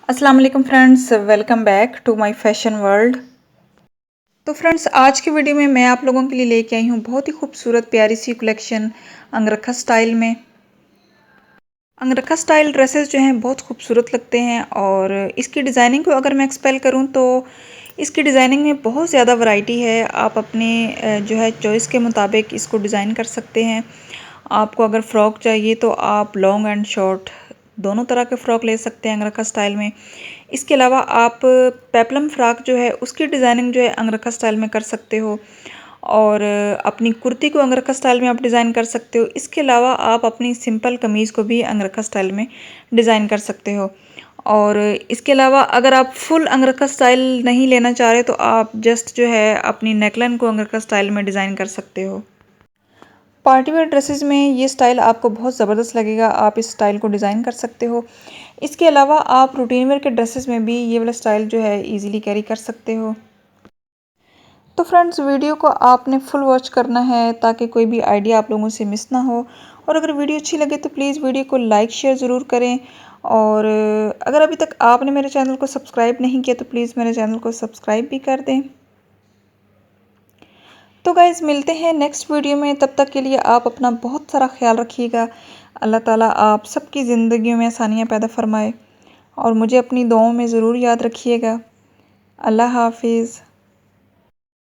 अस्सलाम वालेकुम friends, welcome back to my fashion world. तो फ्रेंड्स, आज की वीडियो में मैं आप लोगों के लिए लेके आई हूँ बहुत ही खूबसूरत प्यारी सी कलेक्शन अंगरखा स्टाइल में। अंगरखा स्टाइल ड्रेसेस जो हैं बहुत खूबसूरत लगते हैं और इसकी डिज़ाइनिंग को अगर मैं एक्सपेल करूँ तो इसकी डिज़ाइनिंग में बहुत ज़्यादा वैरायटी है। आप अपने जो है चॉइस के मुताबिक इसको डिज़ाइन कर सकते हैं। आपको अगर फ़्रॉक चाहिए तो आप लॉन्ग एंड शॉर्ट दोनों तरह के फ़्रॉक ले सकते हैं अंगरखा स्टाइल में। इसके अलावा आप पेप्लम फ्रॉक जो है उसकी डिज़ाइनिंग जो है अंगरखा स्टाइल में कर सकते हो और अपनी कुर्ती को अंगरखा स्टाइल में आप डिज़ाइन कर सकते हो। इसके अलावा आप अपनी सिंपल कमीज़ को भी अंगरखा स्टाइल में डिज़ाइन कर सकते हो। और इसके अलावा अगर आप फुल अंगरखा स्टाइल नहीं लेना चाह रहे तो आप जस्ट जो है अपनी नेकलाइन को अंगरखा स्टाइल में डिज़ाइन कर सकते हो। पार्टी वेयर ड्रेसेस में ये स्टाइल आपको बहुत ज़बरदस्त लगेगा, आप इस स्टाइल को डिज़ाइन कर सकते हो। इसके अलावा आप रूटीन वेयर के ड्रेसेस में भी ये वाला स्टाइल जो है इजीली कैरी कर सकते हो। तो फ्रेंड्स, वीडियो को आपने फुल वॉच करना है ताकि कोई भी आइडिया आप लोगों से मिस ना हो। और अगर वीडियो अच्छी लगे तो प्लीज़ वीडियो को लाइक शेयर ज़रूर करें। और अगर अभी तक आपने मेरे चैनल को सब्सक्राइब नहीं किया तो प्लीज़ मेरे चैनल को सब्सक्राइब भी कर दें। तो गाइज़, मिलते हैं नेक्स्ट वीडियो में। तब तक के लिए आप अपना बहुत सारा ख्याल रखिएगा। अल्लाह ताला आप सबकी ज़िंदगियों में आसानियाँ पैदा फरमाए और मुझे अपनी दुआओं में ज़रूर याद रखिएगा। अल्लाह हाफिज़।